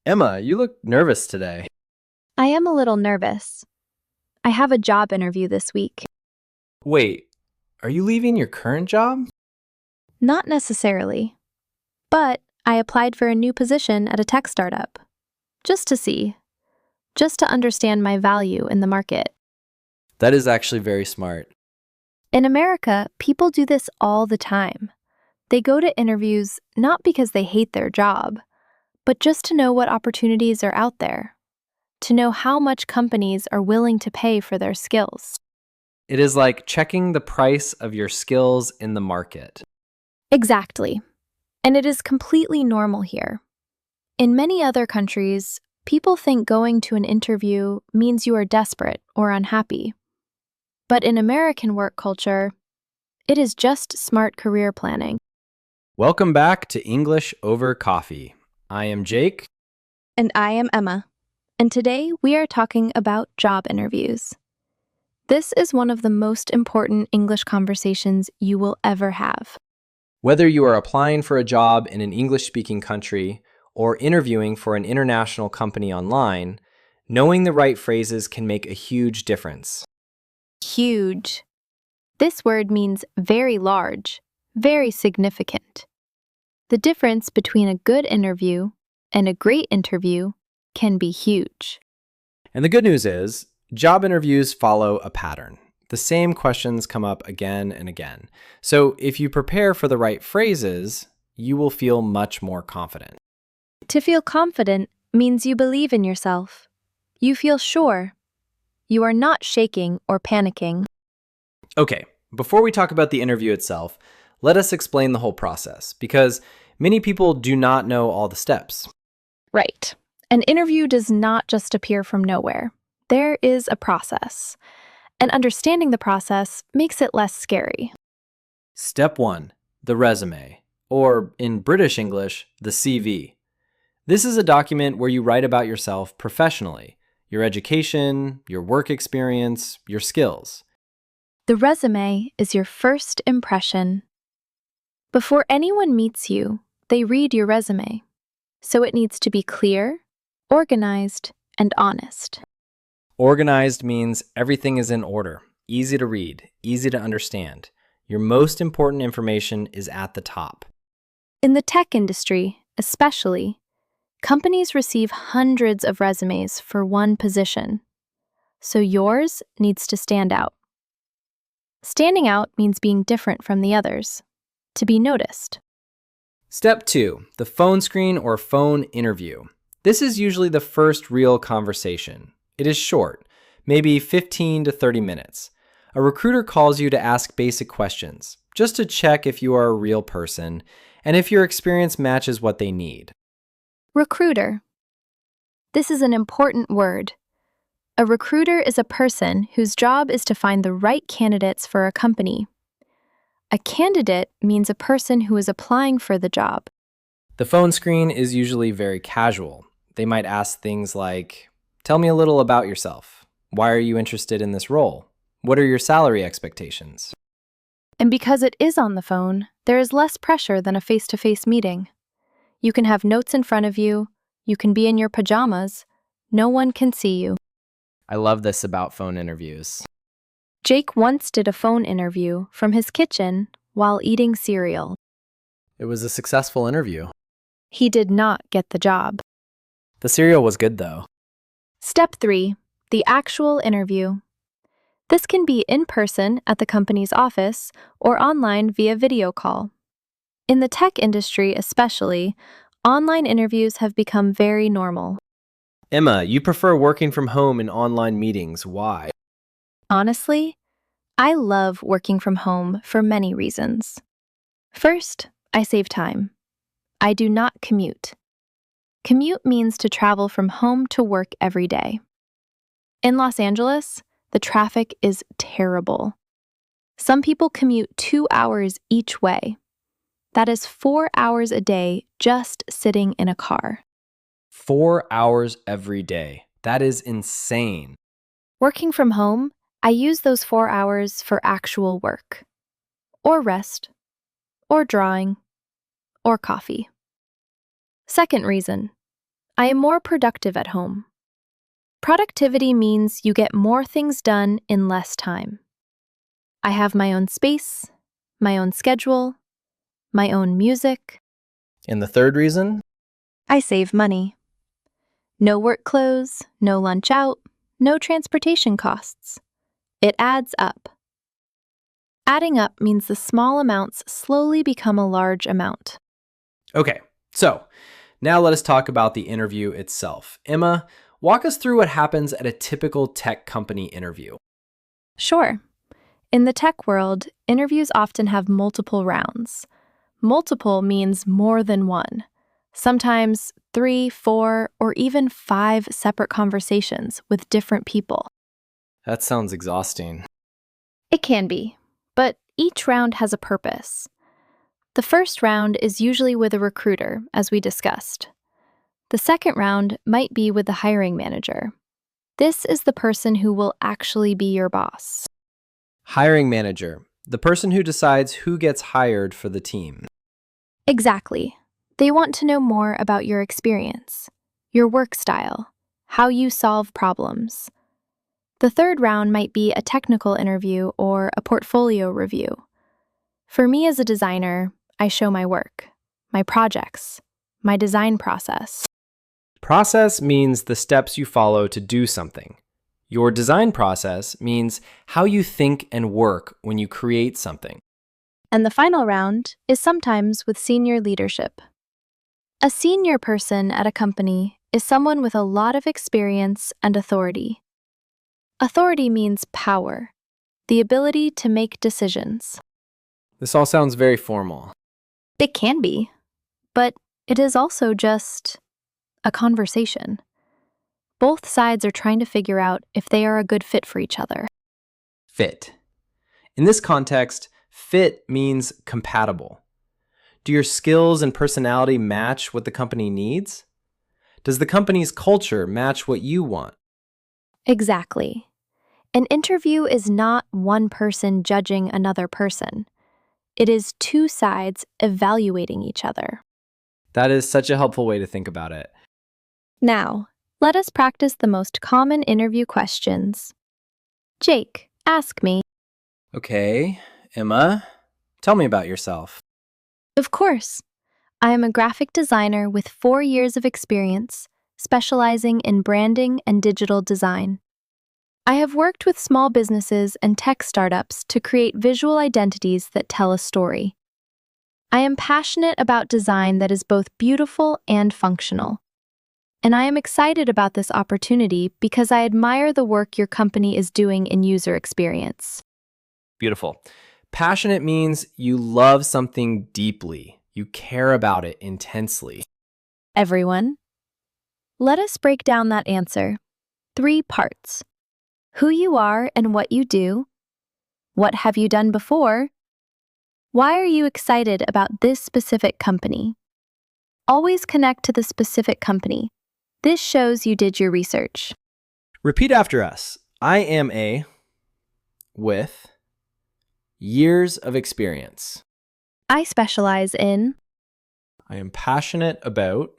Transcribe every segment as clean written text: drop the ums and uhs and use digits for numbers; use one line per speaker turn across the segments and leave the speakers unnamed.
Emma, you look nervous today.
I am a little nervous. I have a job interview this week.
Wait, are you leaving your current job?
Not necessarily, but I applied for a new position at a tech startup. Just to see, just to understand my value in the market.
That is actually very smart.
In America, people do this all the time. They go to interviews not because they hate their job, but just to know what opportunities are out there, to know how much companies are willing to pay for their skills.
It is like checking the price of your skills in the market.
Exactly. And it is completely normal here. In many other countries, people think going to an interview means you are desperate or unhappy. But in American work culture, it is just smart career planning.
Welcome back to English Over Coffee. I am Jake.
And I am Emma. And today we are talking about job interviews. This is one of the most important English conversations you will ever have.
Whether you are applying for a job in an English-speaking country or interviewing for an international company online, knowing the right phrases can make a huge difference.
Huge. This word means very large, very significant. The difference between a good interview and a great interview can be huge.
And the good news is, job interviews follow a pattern. The same questions come up again and again. So if you prepare for the right phrases, you will feel much more confident.
To feel confident means you believe in yourself. You feel sure. You are not shaking or panicking.
Okay, before we talk about the interview itself, let us explain the whole process, because many people do not know all the steps.
Right. An interview does not just appear from nowhere. There is a process. And understanding the process makes it less scary.
Step 1, the resume, or in British English, the CV. This is a document where you write about yourself professionally, your education, your work experience, your skills.
The resume is your first impression. Before anyone meets you, they read your resume. So it needs to be clear, organized, and honest.
Organized means everything is in order, easy to read, easy to understand. Your most important information is at the top.
In the tech industry, especially, companies receive hundreds of resumes for one position. So yours needs to stand out. Standing out means being different from the others, to be noticed.
Step 2, the phone screen or phone interview. This is usually the first real conversation. It is short, maybe 15 to 30 minutes. A recruiter calls you to ask basic questions, just to check if you are a real person and if your experience matches what they need.
Recruiter. This is an important word. A recruiter is a person whose job is to find the right candidates for a company. A candidate means a person who is applying for the job.
The phone screen is usually very casual. They might ask things like, "Tell me a little about yourself. Why are you interested in this role? What are your salary expectations?"
And because it is on the phone, there is less pressure than a face-to-face meeting. You can have notes in front of you, you can be in your pajamas, no one can see you.
I love this about phone interviews.
Jake once did a phone interview from his kitchen while eating cereal.
It was a successful interview.
He did not get the job.
The cereal was good though.
Step 3, the actual interview. This can be in person at the company's office or online via video call. In the tech industry especially, online interviews have become very normal.
Emma, you prefer working from home in online meetings. Why?
Honestly, I love working from home for many reasons. First, I save time. I do not commute. Commute means to travel from home to work every day. In Los Angeles, the traffic is terrible. Some people commute 2 hours each way. That is 4 hours a day just sitting in a car.
4 hours every day. That is insane.
Working from home, I use those 4 hours for actual work, or rest, or drawing, or coffee. Second reason, I am more productive at home. Productivity means you get more things done in less time. I have my own space, my own schedule, my own music.
And the third reason?
I save money. No work clothes, no lunch out, no transportation costs. It adds up. Adding up means the small amounts slowly become a large amount.
Okay, so now let us talk about the interview itself. Emma, walk us through what happens at a typical tech company interview.
Sure. In the tech world, interviews often have multiple rounds. Multiple means more than one. Sometimes 3, 4, or even 5 separate conversations with different people.
That sounds exhausting.
It can be, but each round has a purpose. The first round is usually with a recruiter, as we discussed. The second round might be with the hiring manager. This is the person who will actually be your boss.
Hiring manager, the person who decides who gets hired for the team.
Exactly. They want to know more about your experience, your work style, how you solve problems. The third round might be a technical interview or a portfolio review. For me as a designer, I show my work, my projects, my design process.
Process means the steps you follow to do something. Your design process means how you think and work when you create something.
And the final round is sometimes with senior leadership. A senior person at a company is someone with a lot of experience and authority. Authority means power, the ability to make decisions.
This all sounds very formal.
It can be, but it is also just a conversation. Both sides are trying to figure out if they are a good fit for each other.
Fit. In this context, fit means compatible. Do your skills and personality match what the company needs? Does the company's culture match what you want?
Exactly. An interview is not one person judging another person. It is two sides evaluating each other.
That is such a helpful way to think about it.
Now, let us practice the most common interview questions. Jake, ask me.
Okay, Emma, tell me about yourself.
Of course. I am a graphic designer with 4 years of experience, specializing in branding and digital design. I have worked with small businesses and tech startups to create visual identities that tell a story. I am passionate about design that is both beautiful and functional. And I am excited about this opportunity because I admire the work your company is doing in user experience.
Beautiful. Passionate means you love something deeply. You care about it intensely.
Everyone, let us break down that answer. 3 parts. Who you are and what you do. What have you done before? Why are you excited about this specific company? Always connect to the specific company. This shows you did your research.
Repeat after us. I am a with years of experience.
I specialize in,
I am passionate about.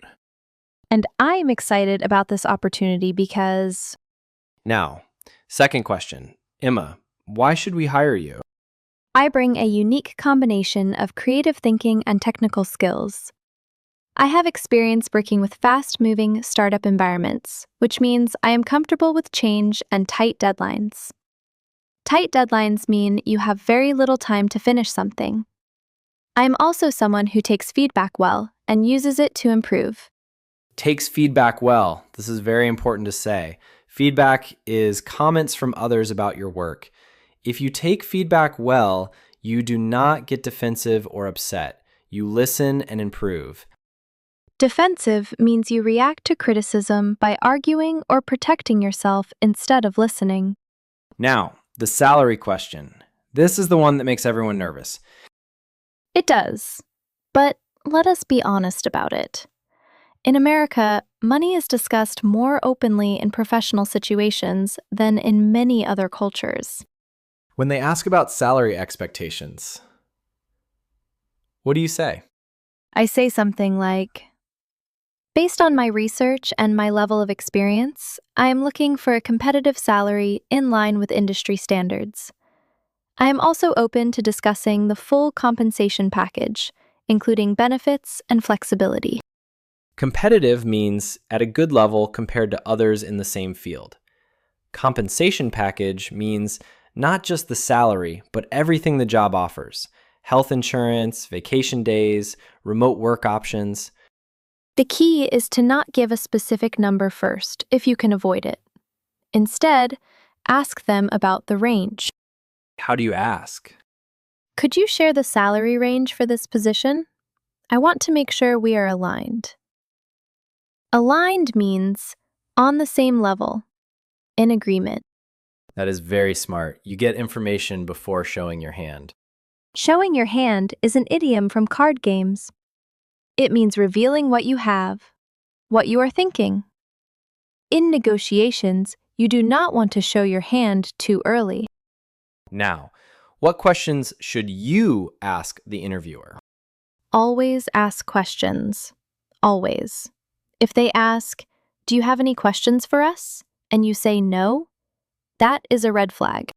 and I'm excited about this opportunity because
Now, second question. Emma, why should we hire you?
I bring a unique combination of creative thinking and technical skills. I have experience working with fast-moving startup environments, which means I am comfortable with change and tight deadlines. Tight deadlines mean you have very little time to finish something. I am also someone who takes feedback well and uses it to improve.
Takes feedback well. This is very important to say. Feedback is comments from others about your work. If you take feedback well, you do not get defensive or upset. You listen and improve.
Defensive means you react to criticism by arguing or protecting yourself instead of listening.
Now, the salary question. This is the one that makes everyone nervous.
It does, but let us be honest about it. In America, money is discussed more openly in professional situations than in many other cultures.
When they ask about salary expectations, what do you say?
I say something like, Based on my research and my level of experience, I am looking for a competitive salary in line with industry standards. I am also open to discussing the full compensation package, including benefits and flexibility.
Competitive means at a good level compared to others in the same field. Compensation package means not just the salary, but everything the job offers: health insurance, vacation days, remote work options.
The key is to not give a specific number first, if you can avoid it. Instead, ask them about the range.
How do you ask?
Could you share the salary range for this position? I want to make sure we are aligned. Aligned means on the same level, in agreement.
That is very smart. You get information before showing your hand.
Showing your hand is an idiom from card games. It means revealing what you have, what you are thinking. In negotiations, you do not want to show your hand too early.
Now, what questions should you ask the interviewer?
Always ask questions. Always. If they ask, "Do you have any questions for us?" and you say no, that is a red flag.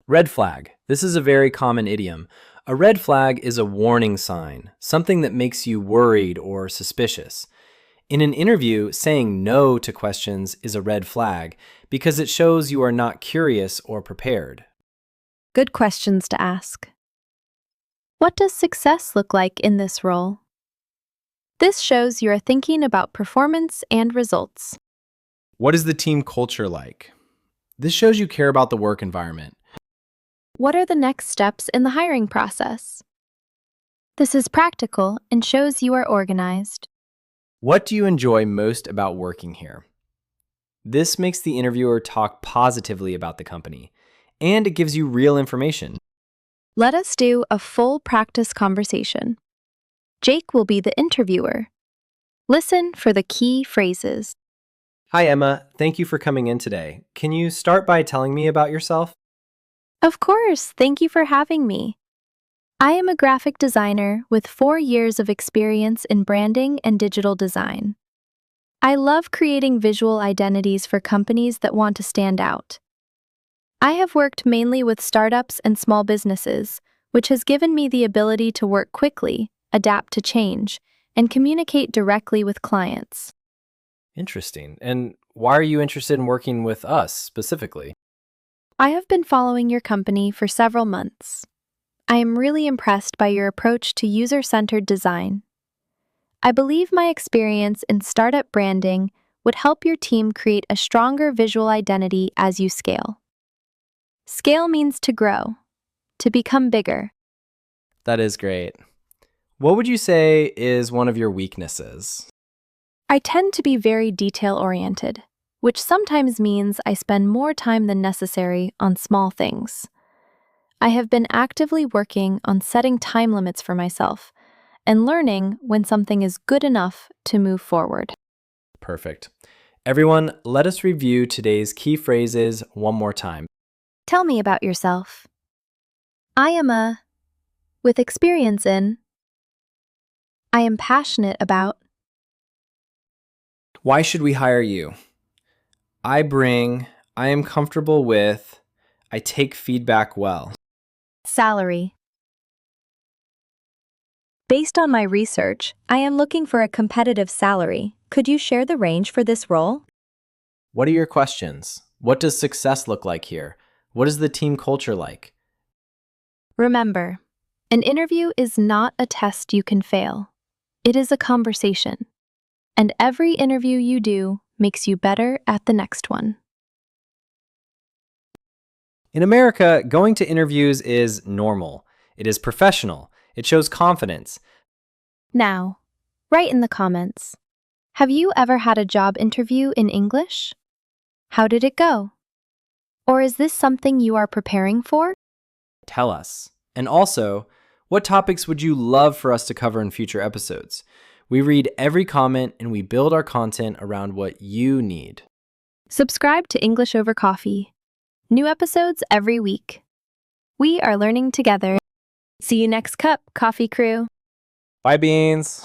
Red flag. This is a very common idiom. A red flag is a warning sign, something that makes you worried or suspicious. In an interview, saying no to questions is a red flag because it shows you are not curious or prepared.
Good questions to ask. What does success look like in this role? This shows you are thinking about performance and results.
What is the team culture like? This shows you care about the work environment.
What are the next steps in the hiring process? This is practical and shows you are organized.
What do you enjoy most about working here? This makes the interviewer talk positively about the company, and it gives you real information.
Let us do a full practice conversation. Jake will be the interviewer. Listen for the key phrases.
Hi, Emma. Thank you for coming in today. Can you start by telling me about yourself?
Of course, thank you for having me. I am a graphic designer with 4 years of experience in branding and digital design. I love creating visual identities for companies that want to stand out. I have worked mainly with startups and small businesses, which has given me the ability to work quickly, adapt to change, and communicate directly with clients.
Interesting. And why are you interested in working with us specifically?
I have been following your company for several months. I am really impressed by your approach to user-centered design. I believe my experience in startup branding would help your team create a stronger visual identity as you scale. Scale means to grow, to become bigger.
That is great. What would you say is one of your weaknesses?
I tend to be very detail-oriented, which sometimes means I spend more time than necessary on small things. I have been actively working on setting time limits for myself and learning when something is good enough to move forward.
Perfect. Everyone, let us review today's key phrases one more time.
Tell me about yourself. I am with experience in. I am passionate about.
Why should we hire you? I am comfortable with, I take feedback well.
Salary. Based on my research, I am looking for a competitive salary. Could you share the range for this role?
What are your questions? What does success look like here? What is the team culture like?
Remember, an interview is not a test you can fail. It is a conversation. And every interview you do makes you better at the next one.
In America, going to interviews is normal. It is professional. It shows confidence.
Now, write in the comments. Have you ever had a job interview in English? How did it go? Or is this something you are preparing for?
Tell us. And also, what topics would you love for us to cover in future episodes? We read every comment and we build our content around what you need.
Subscribe to English Over Coffee. New episodes every week. We are learning together. See you next cup, coffee crew.
Bye, beans.